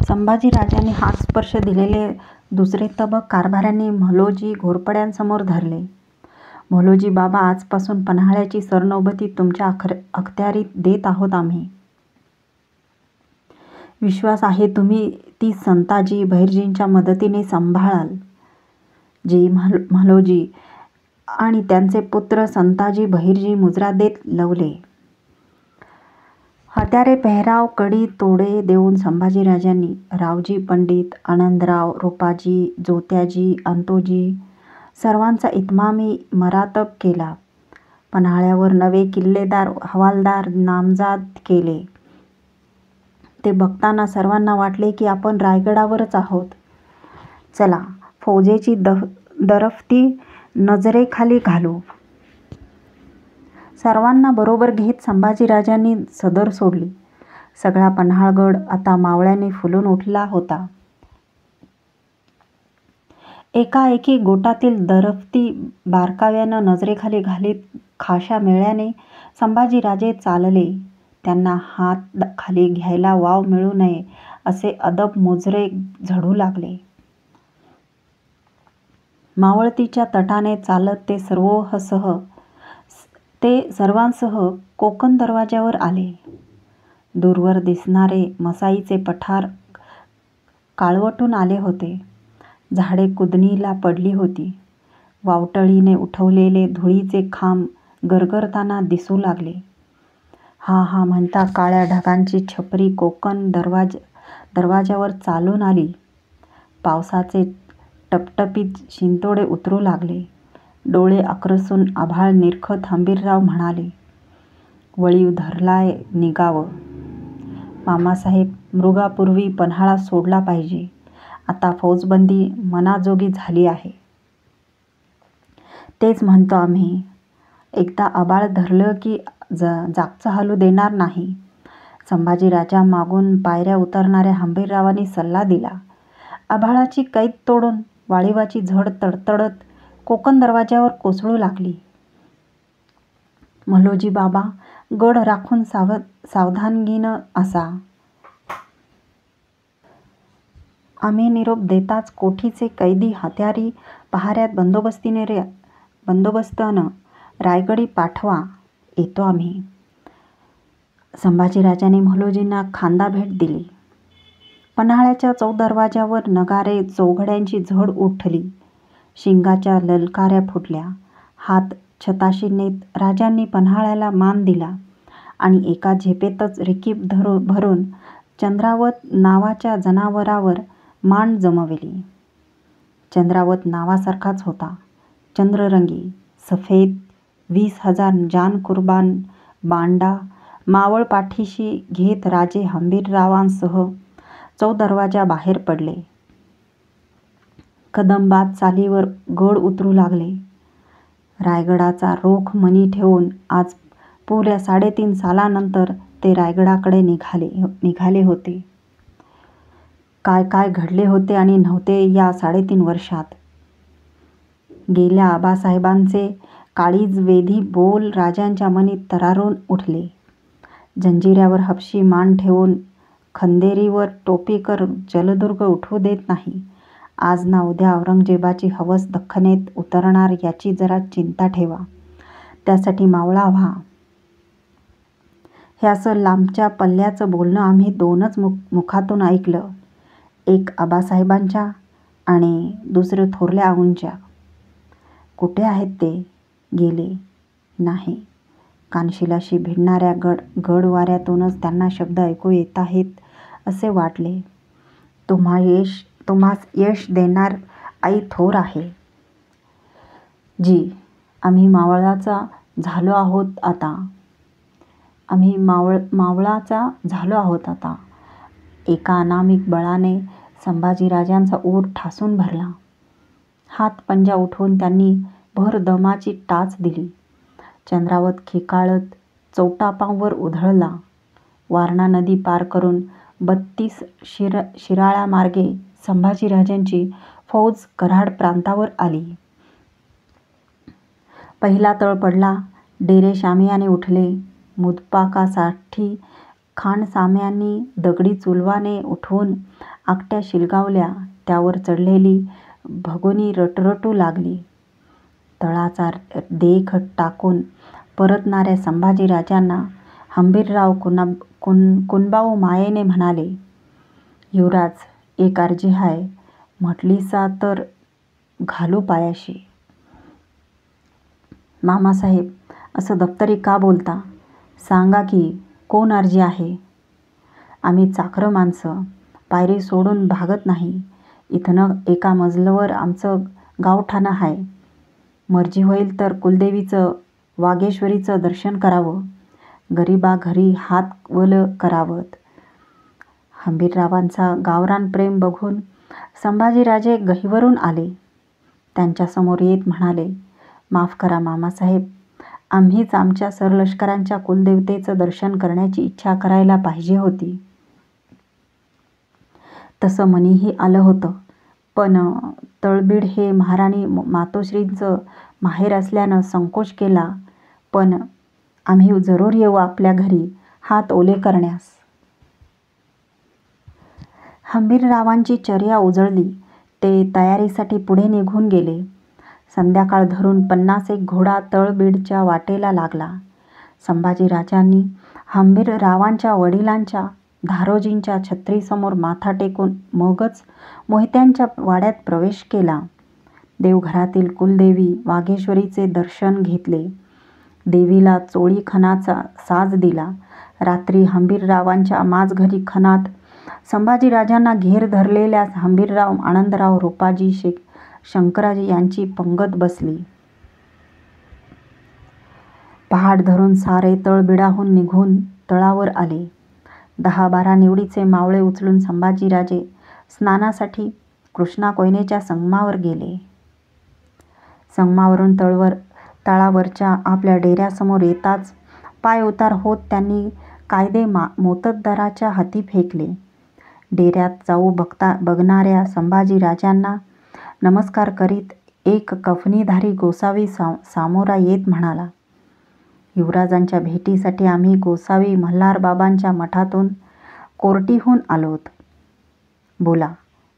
संभाजीराजांनी हात स्पर्श दिलेले दुसरे तबक कारभाऱ्यांनी म्होलोजी घोरपड्यांसमोर धरले. म्होलोजी बाबा, आजपासून पन्हाळ्याची सरनौबती तुमच्या अखत्यारीत देत आहोत आम्ही. विश्वास आहे तुम्ही ती संताजी बहिर्जींच्या मदतीने सांभाळाल. जी म्होलोजी आणि त्यांचे पुत्र संताजी बहिर्जी मुजरा देत लवले. हत्यारे, पेहराव, कडी, तोडे देऊन संभाजीराजांनी रावजी पंडित, आनंदराव, रूपाजी, जोत्याजी, अंतोजी सर्वांचा इतमामी मरातब केला. पन्हाळ्यावर नवे किल्लेदार, हवालदार नामजाद केले. ते बघताना सर्वांना वाटले की आपण रायगडावरच आहोत. चला, फौजेची दरफती नजरेखाली घालू. सर्वांना बरोबर घेत संभाजीराजांनी सदर सोडली. सगळा पन्हाळगड आता मावळ्यांनी फुलून उठला होता. एकाएकी गोटातील दरफती बारकाव्यानं नजरेखाली घालीत खाशा मेळ्याने संभाजीराजे चालले. त्यांना हात खाली घ्यायला वाव मिळू नये असे अदब मुजरे झडू लागले. मावळतीच्या तटाने चालत ते सर्वांसह कोकण दरवाज्यावर आले. दूरवर दिसणारे मसाईचे पठार काळवटून आले होते. झाडे कुदनीला पडली होती. वावटळीने उठवलेले धुळीचे खांब गरगरताना दिसू लागले. हा हा म्हणता काळ्या ढगांची छपरी कोकण दरवाज्यावर चालून आली. पावसाचे टपटपीत शिंतोडे उतरू लागले. डोळे आकर्षून आभाळ निरखत हंबीरराव म्हणाले, वळीव धरलाय, निघावं. मामासाहेब, मृगापूर्वी पन्हाळा सोडला पाहिजे. आता फौजबंदी मनाजोगी झाली आहे. तेच म्हणतो आम्ही. एकदा आबाळ धरलं की जागचं हलू देणार नाही. संभाजीराजा मागून पायऱ्या उतरणाऱ्या हंबीररावांनी सल्ला दिला. आभाळाची कैद तोडून वाळीवाची झड तडतडत कोकण दरवाज्यावर कोसळू लागली. म्होलोजी बाबा, गड राखून सावधानगीनं असा. आम्ही निरोप देताच कोठीचे कैदी हत्यारी पहाऱ्यात बंदोबस्तानं रायगडी पाठवा, येतो आम्ही. संभाजीराजांनी म्होलोजींना खांदा भेट दिली. पन्हाळ्याच्या चौदरवाज्यावर नगारे चौघड्यांची झड उठली. शिंगाच्या ललकाऱ्या फुटल्या. हात छताशी नेत राजांनी पन्हाळ्याला मान दिला आणि एका झेपेतच रिकीब भरून चंद्रावत नावाच्या जनावरावर मान जमवली. चंद्रावत नावासारखाच होता. चंद्ररंगी, सफेद, 20,000 जानकुर्बान बांडा मावळ पाठीशी घेत राजे हंबीररावांसह चौदरवाजा बाहेर पडले. कदंबात चालीवर गड उतरू लागले. रायगडाचा रोख मनी ठेवून आज पुऱ्या 3.5 सालानंतर ते रायगडाकडे निघाले होते. काय काय घडले होते आणि नव्हते या 3.5 वर्षात. गेल्या आबासाहेबांचे काळीज वेधी बोल राजांच्या मनी तरारून उठले. जंजिऱ्यावर हबशी मान ठेवून खंदेरीवर टोपीकर जलदुर्ग उठू देत नाही. आज ना उद्या औरंगजेबाची हवस दख्खनेत उतरणार याची जरा चिंता ठेवा. त्यासाठी मावळा व्हा. हे असं लांबच्या पल्ल्याचं बोलणं आम्ही 2च मुखातून ऐकलं. एक आबासाहेबांच्या आणि दुसरं थोरल्या आऊंच्या. कुठे आहेत ते? गेले नाही. कानशिलाशी भिडणाऱ्या गडवाऱ्यातूनच त्यांना शब्द ऐकू येत आहेत असे वाटले. तुम्हास यश देणार आई थोर आहे. जी, आम्ही मावळाचा झालो आहोत आता. एका अनामिक बळाने संभाजीराजांचा ऊर ठासून भरला. हात पंजा उठवून त्यांनी भर दमाची टाच दिली. चंद्रावत खेकाळत चौटापांवर उधळला. वारणा नदी पार करून 32 शिराळ्यामार्गे संभाजीराजांची फौज कराड प्रांतावर आली. पहिला तळ पडला. डेरे शामियाने उठले. मुदपाकासाठी खानसाम्यांनी दगडी चुलवाने उठवून आकट्या शिलगावल्या. त्यावर चढलेली भगोनी रटरटू लागली. तळाचा देख टाकून परतणाऱ्या संभाजीराजांना हंबीरराव कुणबाऊ मायेने म्हणाले, युवराज, एक अर्जी हाय, म्हटलीसा तर घालू पायाशी. मामासाहेब, असं दप्तरी का बोलता? सांगा की, कोण अर्जी आहे? आम्ही चाकरं माणसं, पायरी सोडून भागत नाही. इथनं एका मजलवर आमचं गावठाणं हाय. मर्जी होईल तर कुलदेवीचं, वागेश्वरीचं दर्शन करावं. गरीबा घरी हात वलं करावत. हंबीररावांचा गावरान प्रेम बघून संभाजीराजे गहिवरून आले. त्यांच्यासमोर येत म्हणाले, माफ करा मामासाहेब, आम्हीच आमच्या सरलष्करांच्या कुलदेवतेचं दर्शन करण्याची इच्छा करायला पाहिजे होती. तसं मनीही आलं होतं, पण तळबीड हे महाराणी मातोश्रींचं माहेर असल्यानं संकोच केला. पण आम्ही जरूर येऊ आपल्या घरी हात ओले करण्यास. हंबीररावांची चर्या उजळली. ते तयारीसाठी पुढे निघून गेले. संध्याकाळ धरून 50 घोडा तळबीडच्या वाटेला लागला. संभाजीराजांनी हंबीररावांच्या वडिलांच्या धारोजींच्या छत्रीसमोर माथा टेकून मगच मोहित्यांच्या वाड्यात प्रवेश केला. देवघरातील कुलदेवी वागेश्वरीचे दर्शन घेतले. देवीला चोळी खणाचा साज दिला. रात्री हंबीररावांच्या माझघरी खणात संभाजीराजांना घेर धरलेल्या हंबीरराव, आनंदराव, रूपाजी, शंकराजी यांची पंगत बसली. पहाट धरून सारे तळबिडाहून निघून तळावर आले. 10-12 निवडीचे मावळे उचलून संभाजीराजे स्नानासाठी कृष्णा कोयनेच्या संगमावर गेले. संगमावरून तळावरच्या आपल्या डेऱ्यासमोर येताच पाय उतार होत त्यांनी कायदे मोत्तद्दाराच्या हाती फेकले. डेऱ्यात जाऊ बघणाऱ्या संभाजीराजांना नमस्कार करीत एक कफनीधारी गोसावी सामोरा येत म्हणाला, युवराजांच्या भेटीसाठी आम्ही गोसावी मल्हारबाबांच्या मठातून कोर्टीहून आलोत. बोला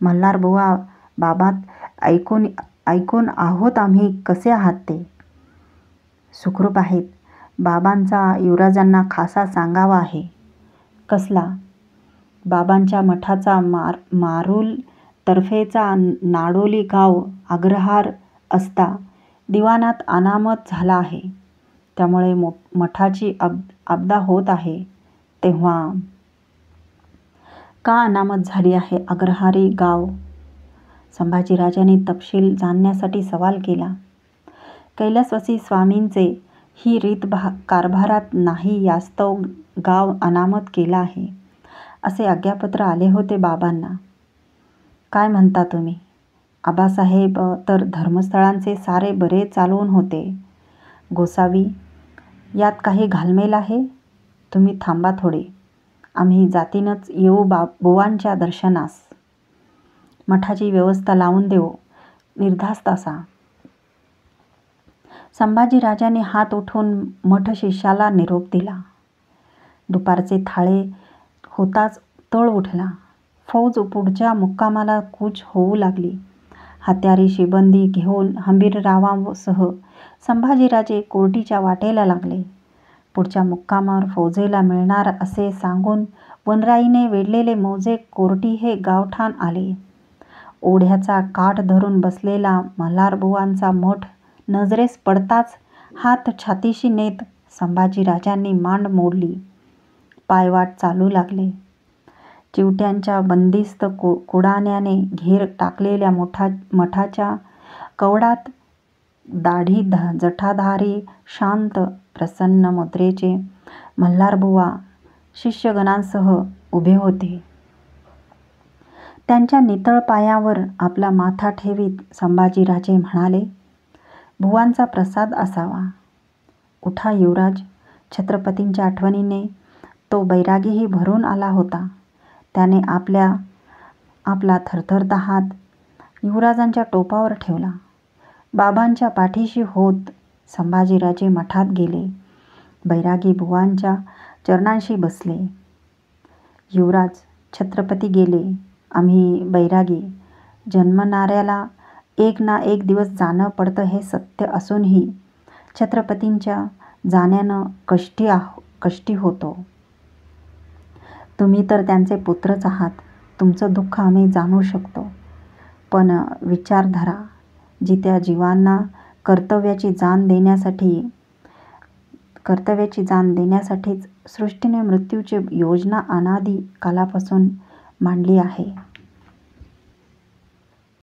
मल्हारबुवा, बाबात ऐकून आहोत आम्ही, कसे आहात ते? सुखरूप आहेत. बाबांचा युवराजांना खासा सांगावा आहे. कसला? बाबांच्या मठाचा मारुल तर्फेचा नाडोली गाव अग्रहार असता दिवाणात अनामत झाला आहे. त्यामुळे मठाची आपदा होत आहे. तेव्हा का अनामत झाली आहे अग्रहारी गाव? संभाजीराजांनी तपशील जाणण्यासाठी सवाल केला. कैलासवासी स्वामींचे ही रीत कारभारात नाही यास्तव गाव अनामत केला आहे, असे आज्ञापत्र आले होते बाबांना. काय म्हणता तुम्ही? आबासाहेब तर धर्मस्थळांचे सारे बरे चालवून होते. गोसावी, यात काही घालमेल आहे? तुम्ही थांबा थोडे, आम्ही जातीनच येऊ बुवांच्या दर्शनास. मठाची व्यवस्था लावून देऊ, निर्धास्त असा. संभाजीराजांनी हात उठवून मठ शिष्याला निरोप दिला. दुपारचे थाळे होताच तळ उठला. फौज पुढच्या मुक्कामाला कूच होऊ लागली. हत्यारी शिबंदी घेऊन हंबीररावांसह संभाजीराजे कोर्टीच्या वाटेला लागले. पुढच्या मुक्कामावर फौजेला मिळणार असे सांगून वनराईने वेढलेले मौजे कोर्टी हे गावठाण आले. ओढ्याचा काठ धरून बसलेला मल्हारबुवांचा मठ नजरेस पडताच हात छातीशी नेत संभाजीराजांनी मांड मोडली. पायवाट चालू लागले. चिवट्यांच्या बंदिस्त कुडाण्याने घेर टाकलेल्या मठाच्या कवडात दाढी जटाधारी शांत प्रसन्न मुद्रेचे मल्हारबुवा शिष्यगणांसह उभे होते. त्यांच्या नितळ पायावर आपला माथा ठेवीत संभाजीराजे म्हणाले, बुवांचा प्रसाद असावा. उठा युवराज. छत्रपतींच्या आठवणीने तो बैरागीही भरून आला होता. त्याने आपला थरथरता हात युवराजांच्या टोपावर ठेवला. बाबांच्या पाठीशी होत संभाजीराजे मठात गेले. बैरागी बुवांच्या चरणांशी बसले. युवराज, छत्रपती गेले, आम्ही बैरागी. जन्मणाऱ्याला एक ना एक दिवस जाणं पडतं हे सत्य असूनही छत्रपतींच्या जाण्यानं कष्टी होतो. तुम्ही तर त्यांचे पुत्रच आहात. तुमचं दुःख आम्ही जाणू शकतो. पण विचारधारा जित्या जीवांना कर्तव्याची जाण देण्यासाठीच सृष्टीने मृत्यूची योजना अनादी कालापासून मांडली आहे.